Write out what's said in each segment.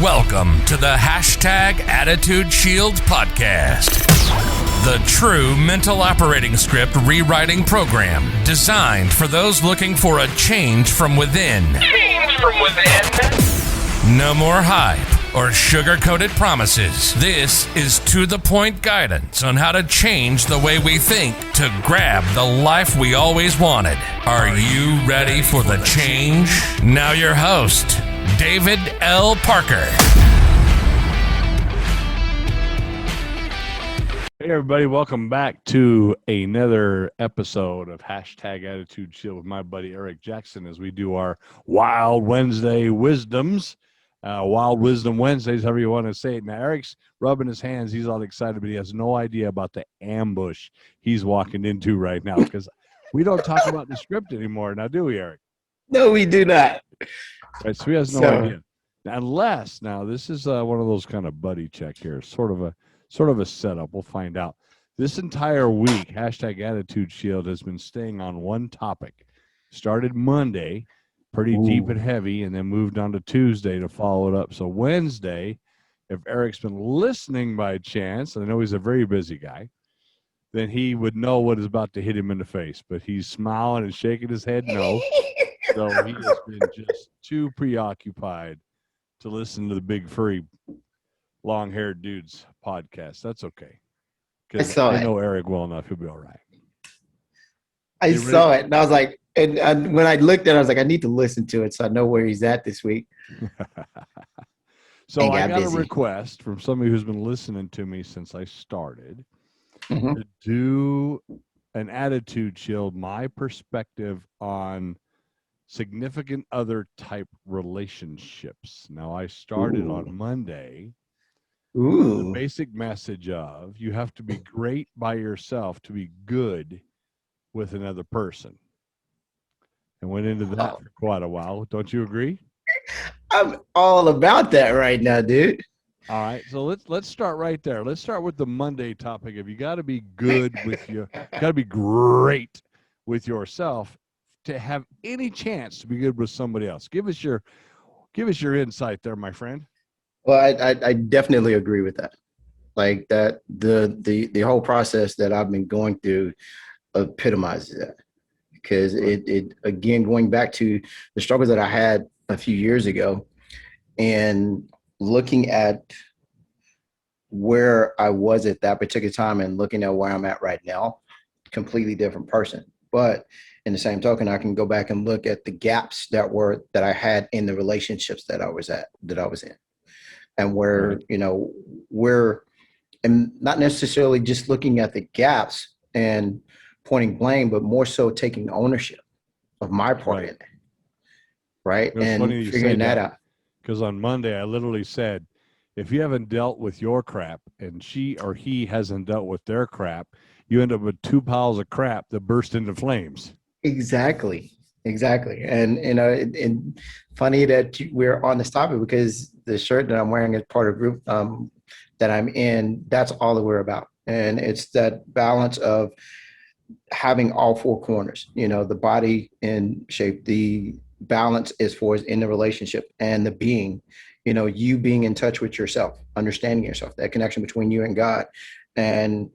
Welcome to the #Attitudeshield podcast, the true mental operating script rewriting program designed for those looking for a change from within. No more hype or sugar-coated promises. This is to-the-point guidance on how to change the way we think to grab the life we always wanted. Are you ready for the change? Now your host, David L. Parker. Hey everybody, welcome back to another episode of #Attitudeshield with my buddy Erich Jackson as we do our Wild Wednesday Wisdoms. Wild Wisdom Wednesdays, however you want to say it. Now, Eric's rubbing his hands. He's all excited, but he has no idea about the ambush he's walking into right now because we don't talk about the script anymore. Now, do we, Erich? No, we do not. Right, so he has no idea. Unless, now, this is one of those kind of buddy check here, sort of a setup. We'll find out. This entire week, #Attitudeshield has been staying on one topic. Started Monday, pretty deep and heavy, and then moved on to Tuesday to follow it up. So Wednesday, if Eric's been listening by chance, and I know he's a very busy guy, then he would know what is about to hit him in the face. But he's smiling and shaking his head no. So he has been just too preoccupied to listen to the big furry long-haired dudes podcast. That's okay. Because I know Eric well enough. He'll be all right. I saw it, and I was like, and when I looked at it, I was like, I need to listen to it so I know where he's at this week. So I got a request from somebody who's been listening to me since I started to do an attitude shield, my perspective on significant other type relationships. Now, I started on Monday. The basic message of you have to be great by yourself to be good with another person. And went into that for quite a while. Don't you agree? I'm all about that right now, dude. All right, so let's start right there. Let's start with the Monday topic of you got to be good with you got to be great with yourself to have any chance to be good with somebody else. Give us your insight there, my friend. Well, I definitely agree with that. Like that, the whole process that I've been going through epitomizes that. Because it again, going back to the struggles that I had a few years ago and looking at where I was at that particular time and looking at where I'm at right now, completely different person. But in the same token, I can go back and look at the gaps that I had in the relationships that I was in. And where, and not necessarily just looking at the gaps and pointing blame, but more so taking ownership of my part in it. Right. And figuring that out. Because on Monday, I literally said, if you haven't dealt with your crap and she or he hasn't dealt with their crap, you end up with two piles of crap that burst into flames. Exactly. And, and funny that we're on this topic because the shirt that I'm wearing is part of a group that I'm in. That's all that we're about. And it's that balance of having all four corners, the body in shape, the balance as far as in the relationship and the being, you being in touch with yourself, understanding yourself, that connection between you and God, and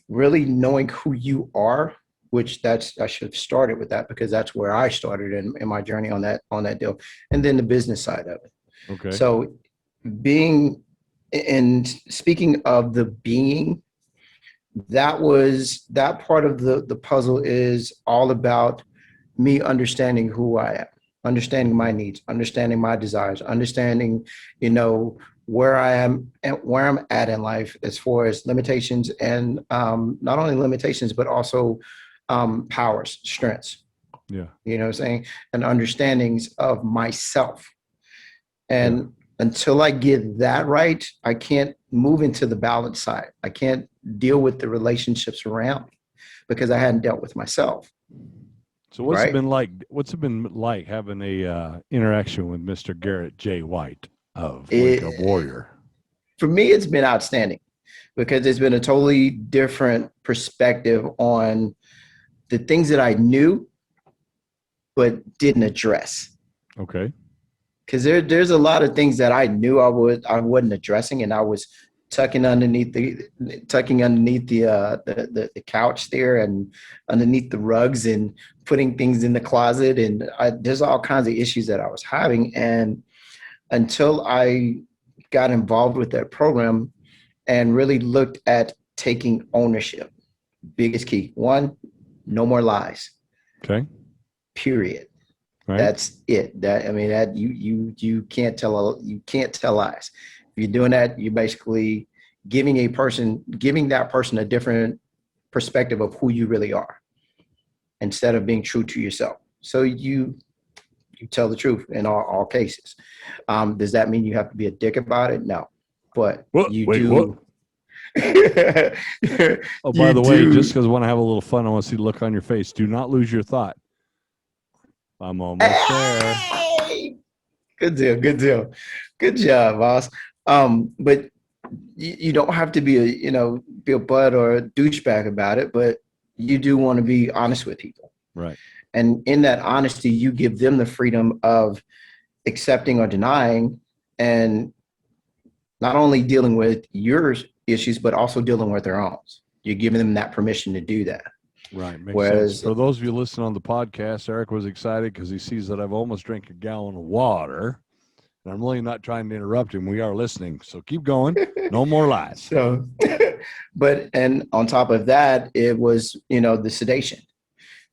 really knowing who you are, which I should have started with that because that's where I started in my journey on that deal. And then the business side of it. Okay. So speaking of the being, that part of the puzzle is all about me understanding who I am, understanding my needs, understanding my desires, understanding, where I am and where I'm at in life as far as limitations and not only limitations, but also powers, strengths. Yeah. You know what I'm saying? And understandings of myself. And until I get that right, I can't move into the balance side. I can't deal with the relationships around me because I hadn't dealt with myself. So what's it been like? What's it been like having a interaction with Mr. Garrett J. White of Wake Up Warrior? For me, it's been outstanding because it's been a totally different perspective on the things that I knew but didn't address. Okay. Because there's a lot of things that I knew I wasn't addressing, and I was tucking underneath the couch there and underneath the rugs and putting things in the closet, and there's all kinds of issues that I was having. And until I got involved with that program and really looked at taking ownership, biggest key, one, no more lies. Okay. Period. Right. That's it. That you can't tell lies. If you're doing that, you're basically giving that person a different perspective of who you really are, instead of being true to yourself. So you tell the truth in all cases. Does that mean you have to be a dick about it? No, but you do. What? Oh, by the way, just because I want to have a little fun, I want to see the look on your face. Do not lose your thought. I'm almost there. Good deal. Good job, boss. But you don't have to be a butt or a douchebag about it, but you do want to be honest with people. Right. And in that honesty, you give them the freedom of accepting or denying, and not only dealing with your issues, but also dealing with their own. You're giving them that permission to do that. Right. Makes sense. For those of you listening on the podcast, Eric was excited because he sees that I've almost drank a gallon of water. And I'm really not trying to interrupt him. We are listening. So keep going. No more lies. So, and on top of that, it was, the sedation.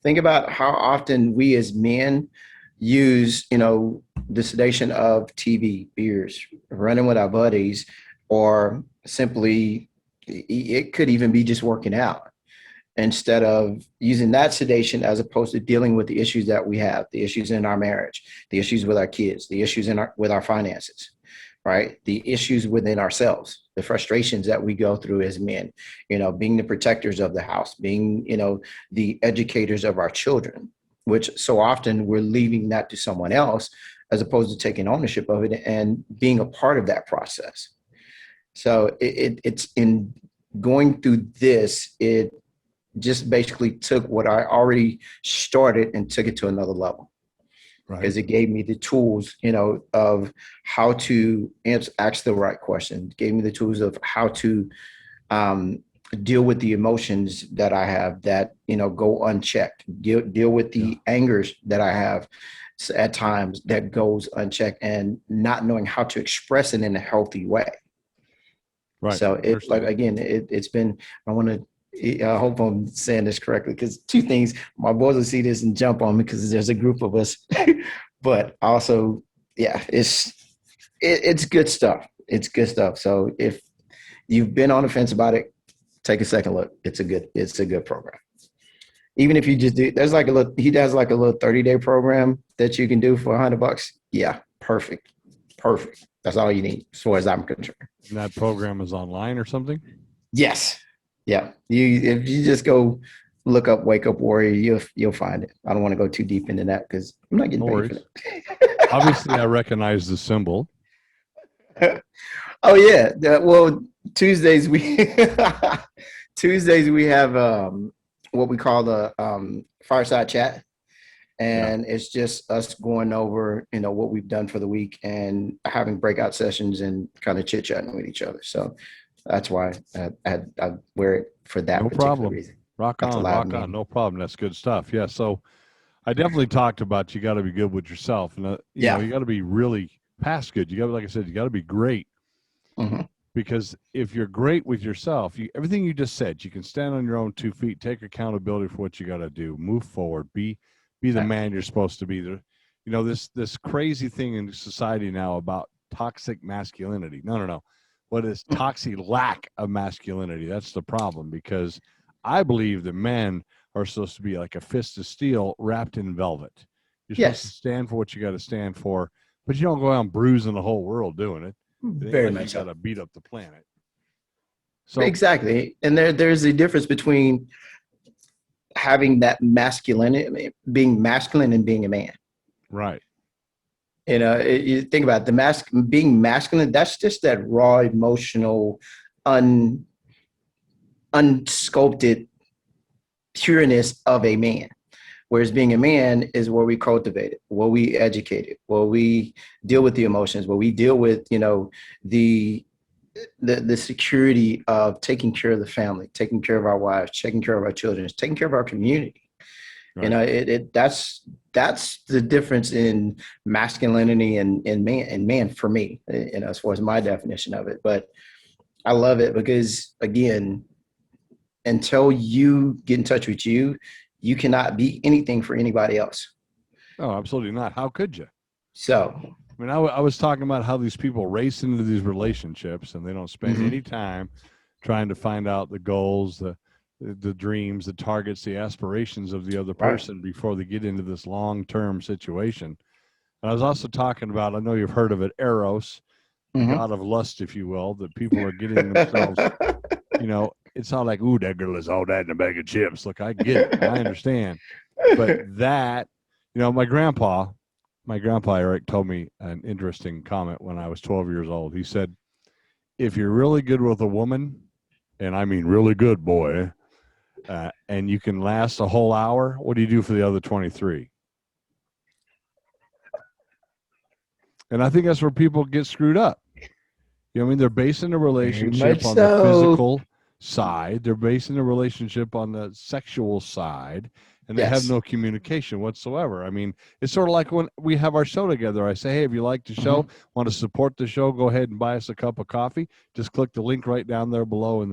Think about how often we as men use, the sedation of TV, beers, running with our buddies, or simply, it could even be just working out, instead of using that sedation as opposed to dealing with the issues that we have, the issues in our marriage, the issues with our kids, the issues with our finances, right? The issues within ourselves, the frustrations that we go through as men, being the protectors of the house, being, the educators of our children, which so often we're leaving that to someone else as opposed to taking ownership of it and being a part of that process. So it's in going through this, it just basically took what I already started and took it to another level. Right. Because it gave me the tools, of how to ask the right question. It gave me the tools of how to deal with the emotions that I have that, go unchecked, deal with the angers that I have at times that goes unchecked, and not knowing how to express it in a healthy way. Right. So it's like, again, it's been, I hope I'm saying this correctly, because two things, my boys will see this and jump on me because there's a group of us, but also, it's good stuff. It's good stuff. So if you've been on the fence about it, take a second look. It's a good program. Even if you just do, he does like a little 30-day program that you can do for $100. Yeah. Perfect. That's all you need as far as I'm concerned. And that program is online or something? Yes. Yeah. If you just go look up Wake Up Warrior, you'll find it. I don't want to go too deep into that because I'm not getting paid for it. Obviously, I recognize the symbol. Oh yeah. Well, Tuesdays we have what we call the fireside chat. And it's just us going over, what we've done for the week and having breakout sessions and kind of chit-chatting with each other. So that's why I wear it for that. No particular problem. reason. Rock on. No problem. That's good stuff. Yeah. So I definitely talked about you got to be good with yourself. And, you know, you got to be really past good. You got to, like I said, you got to be great. Mm-hmm. Because if you're great with yourself, everything you just said, you can stand on your own 2 feet, take accountability for what you got to do, move forward, be the man you're supposed to be. This crazy thing in society now about toxic masculinity. No. What is toxic lack of masculinity? That's the problem, because I believe that men are supposed to be like a fist of steel wrapped in velvet. You're supposed to stand for what you got to stand for, but you don't go out bruising the whole world doing it. Very much. You got to beat up the planet. So exactly, and there's a difference between having that masculinity, being masculine, and being a man. Right. You think about being masculine. That's just that raw, emotional, unsculpted pureness of a man. Whereas being a man is where we cultivate it, where we educate it, where we deal with the emotions, where we deal with, the the security of taking care of the family, taking care of our wives, taking care of our children, taking care of our community. Right. That's the difference in masculinity and man for me, as far as my definition of it. But I love it because, again, until you get in touch with you, you cannot be anything for anybody else. Oh, absolutely not. How could you? So, I mean, I was talking about how these people race into these relationships and they don't spend any time trying to find out the goals, the dreams, the targets, the aspirations of the other person before they get into this long-term situation. And I was also talking about, I know you've heard of it, eros, the god of lust, if you will, that people are getting themselves, it's not like, ooh, that girl is all that in a bag of chips. Look, I get it. I understand. But that, my grandpa Eric told me an interesting comment when I was 12 years old. He said, if you're really good with a woman, and I mean really good, boy, and you can last a whole hour, what do you do for the other 23? And I think that's where people get screwed up. They're basing a relationship on the physical side. They're basing a relationship on the sexual side, and they have no communication whatsoever. I mean, it's sort of like when we have our show together. I say, hey, if you like the show, want to support the show, go ahead and buy us a cup of coffee. Just click the link right down there below in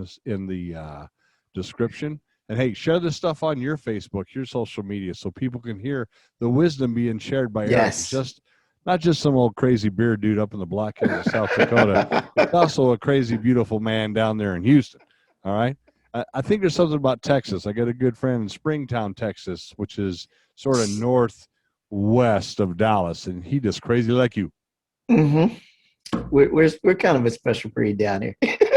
the description. And hey, share this stuff on your Facebook, your social media, so people can hear the wisdom being shared by Eric. It's not just some old crazy beard dude up in the Black Hills of South Dakota. It's also a crazy, beautiful man down there in Houston. All right. I think there's something about Texas. I got a good friend in Springtown, Texas, which is sort of northwest of Dallas, and he just crazy like you. We're kind of a special breed down here.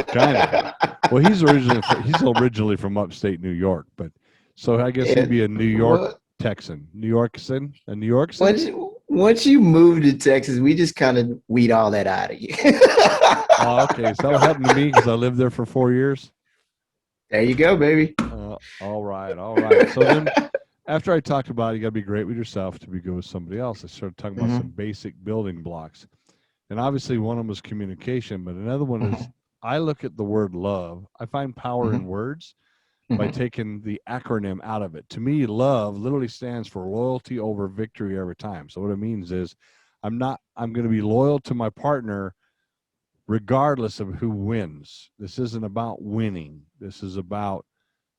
Kind of. Well, he's originally from upstate New York, but so I guess he'd be a New York Texan, a New Yorkson. Once you move to Texas, we just kind of weed all that out of you. Oh, okay. So that happened to me because I lived there for 4 years. There you go, baby. All right. So then after I talked about you got to be great with yourself to be good with somebody else, I started talking about some basic building blocks. And obviously one of them was communication, but another one is I look at the word love. I find power in words by taking the acronym out of it. To me, love literally stands for loyalty over victory every time. So what it means is I'm going to be loyal to my partner regardless of who wins. This isn't about winning. This is about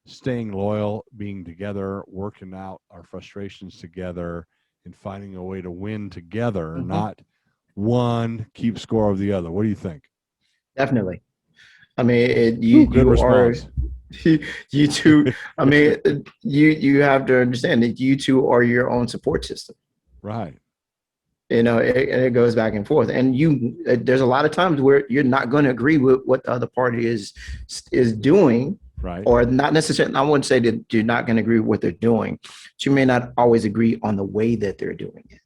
staying loyal, being together, working out our frustrations together, and finding a way to win together, not one keep score of the other. What do you think? Definitely. I mean, you two. I mean, you have to understand that you two are your own support system. Right. It goes back and forth, and there's a lot of times where you're not going to agree with what the other party is doing, right? Or not necessarily. I wouldn't say that you're not going to agree with what they're doing, but you may not always agree on the way that they're doing it.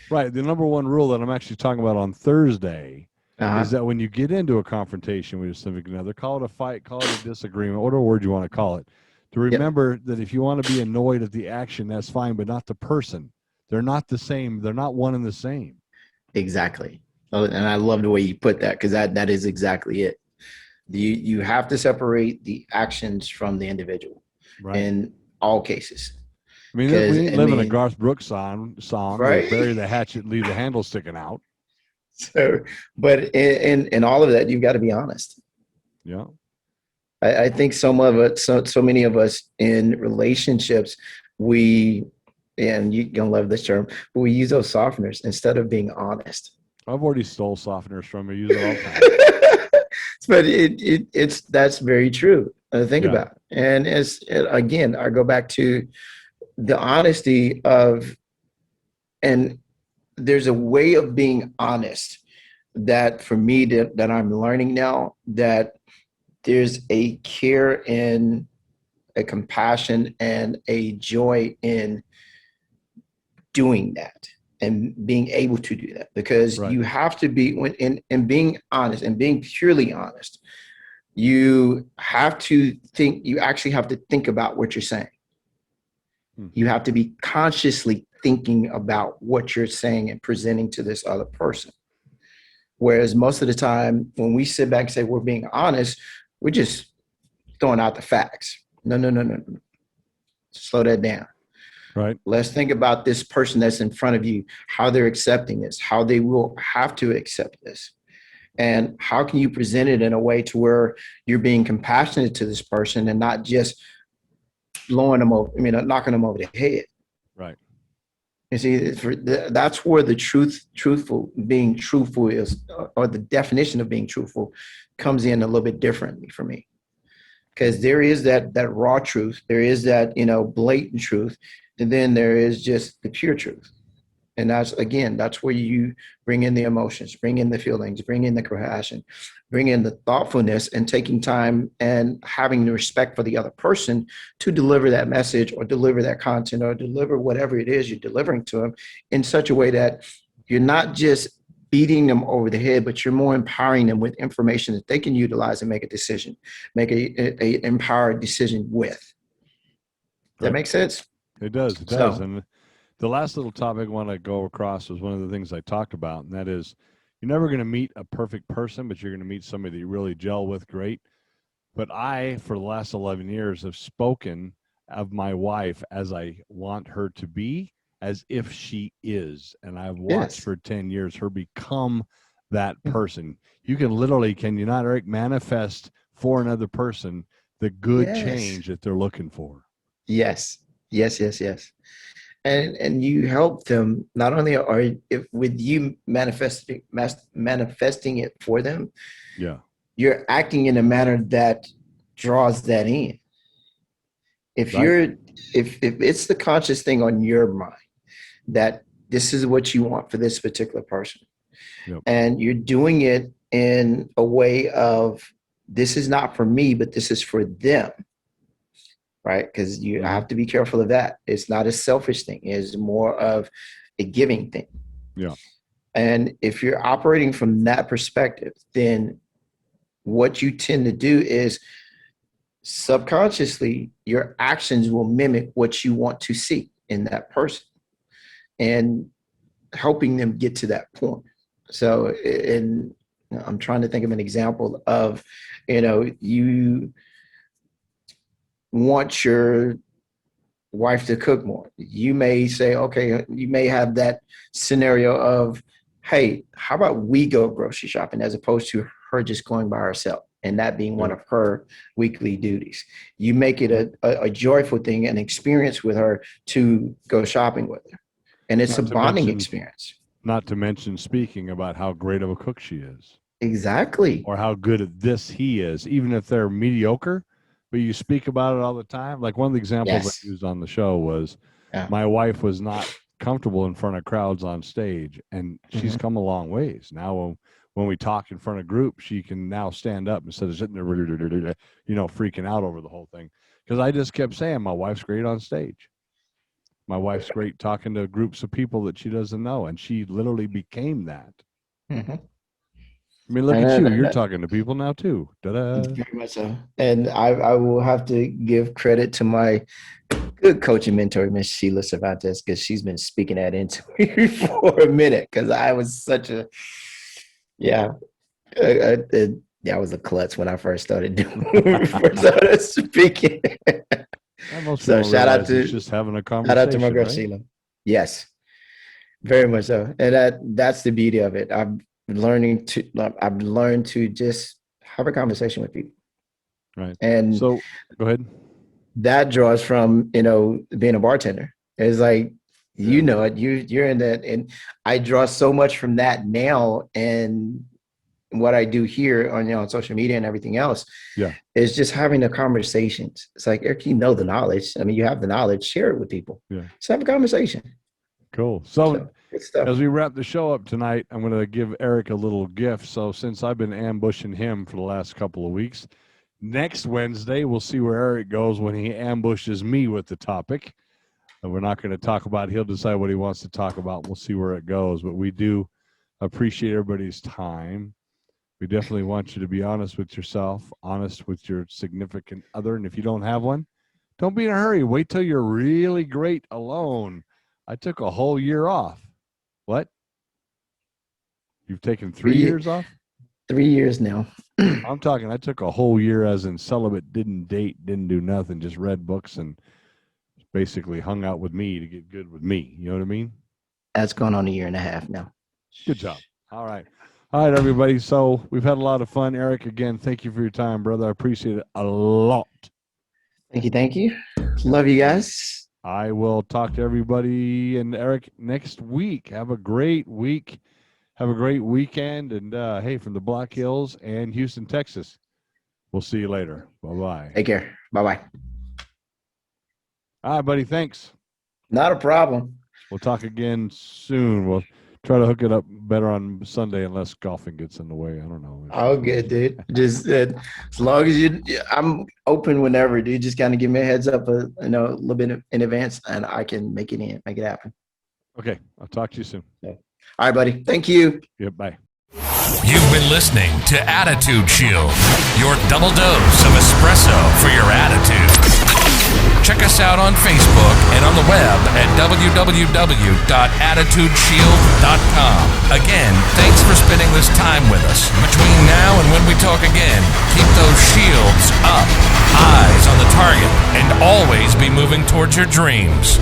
Right. The number one rule that I'm actually talking about on Thursday is that when you get into a confrontation with your significant other, call it a fight, call it a disagreement, whatever word you want to call it, to remember that if you want to be annoyed at the action, that's fine, but not the person. They're not the same. They're not one and the same. Exactly. And I love the way you put that, because that is exactly it. You have to separate the actions from the individual in all cases. I mean, we ain't living a Garth Brooks song, right? Bury the hatchet, leave the handle sticking out. So, but in all of that, you've got to be honest. Yeah. I think so many of us in relationships, and you're going to love this term, but we use those softeners instead of being honest. I've already stole softeners from you. Use it all the time. But that's very true. Think about it. And again, I go back to the honesty of, and there's a way of being honest that for me that I'm learning now, that there's a care and a compassion and a joy in doing that and being able to do that, because you have to be in being honest and being purely honest. You actually have to think about what you're saying. You have to be consciously thinking about what you're saying and presenting to this other person. Whereas most of the time, when we sit back and say we're being honest, we're just throwing out the facts. No. Slow that down. Right. Let's think about this person that's in front of you, how they're accepting this, how they will have to accept this. And how can you present it in a way to where you're being compassionate to this person and not just blowing them over, knocking them over the head. Right. You see, that's where the being truthful is, or the definition of being truthful comes in a little bit differently for me. Because there is that raw truth, there is that, blatant truth, and then there is just the pure truth. And that's where you bring in the emotions, bring in the feelings, bring in the compassion, bring in the thoughtfulness, and taking time and having the respect for the other person to deliver that message or deliver that content or deliver whatever it is you're delivering to them in such a way that you're not just beating them over the head, but you're more empowering them with information that they can utilize and make a decision, make a empowered decision with. Does that make sense? It does. It does. And the last little topic I want to go across was one of the things I talked about, and that is you're never going to meet a perfect person, but you're going to meet somebody that you really gel with great. But I, for the last 11 years, have spoken of my wife as I want her to be, as if she is. And I've watched for 10 years her become that person. You can literally, can you not, Eric, manifest for another person the good change that they're looking for? Yes. And you help them not only with you manifesting it for them. Yeah. You're acting in a manner that draws that in. If it's the conscious thing on your mind that this is what you want for this particular person, and you're doing it in a way of this is not for me, but this is for them. Right? Because you have to be careful of that. It's not a selfish thing. It's more of a giving thing. Yeah. And if you're operating from that perspective, then what you tend to do is subconsciously your actions will mimic what you want to see in that person and helping them get to that point. So I'm trying to think of an example of, you want your wife to cook more. You may say, okay, you may have that scenario of, hey, how about we go grocery shopping as opposed to her just going by herself, and that being one of her weekly duties. You make it a joyful thing, an experience with her to go shopping with her. And it's a bonding experience. Not to mention speaking about how great of a cook she is. Exactly. Or how good at this he is, even if they're mediocre. But you speak about it all the time. Like one of the examples I used on the show was my wife was not comfortable in front of crowds on stage, and she's come a long ways. Now when we talk in front of groups, she can now stand up instead of sitting there, freaking out over the whole thing. Because I just kept saying, my wife's great on stage. My wife's great talking to groups of people that she doesn't know, and she literally became that. I mean, look at you. You're talking to people now, too. Ta-da. Very much so. And I will have to give credit to my good coaching mentor, Miss Sheila Cervantes, because she's been speaking that into me for a minute, because I was such a, I was a klutz when I first started speaking. So shout out to just having a conversation. Shout out to my girl, Sheila. Yes, very much so. And that's the beauty of it. I've learned to just have a conversation with people. Right. And so go ahead. That draws from, being a bartender. It's like, you're in that. And I draw so much from that now. And what I do here on social media and everything else is just having the conversations. It's like, Eric, you know the knowledge. I mean, you have the knowledge, share it with people. Yeah. Just have a conversation. Cool. So as we wrap the show up tonight, I'm going to give Eric a little gift. So since I've been ambushing him for the last couple of weeks, next Wednesday, we'll see where Eric goes when he ambushes me with the topic. And we're not going to talk about it. He'll decide what he wants to talk about. We'll see where it goes. But we do appreciate everybody's time. We definitely want you to be honest with yourself, honest with your significant other. And if you don't have one, Don't be in a hurry. Wait till you're really great alone. I took a whole year off. What? You've taken 3 years off? 3 years now. I'm talking, I took a whole year as in celibate, didn't date, didn't do nothing, just read books and basically hung out with me to get good with me. You know what I mean? That's going on 1.5 years now. Good job. All right. All right, everybody. So we've had a lot of fun. Eric, again, thank you for your time, brother. I appreciate it a lot. Thank you. Thank you. Love you guys. I will talk to everybody and Eric next week. Have a great week. Have a great weekend. And hey, from the Black Hills and Houston, Texas, we'll see you later. Bye-bye. Take care. Bye-bye. All right, buddy. Thanks. Not a problem. We'll talk again soon. We'll try to hook it up better on Sunday unless golfing gets in the way. I don't know. All good, dude. Just as long as I'm open whenever, dude. Just kind of give me a heads up, a little bit in advance, and I can make it happen. Okay. I'll talk to you soon. Okay. All right, buddy. Thank you. Yep. Bye. You've been listening to Attitudeshield, your double dose of espresso for your attitude. Check us out on Facebook and on the web at www.attitudeshield.com. Again, thanks for spending this time with us. Between now and when we talk again, keep those shields up, eyes on the target, and always be moving towards your dreams.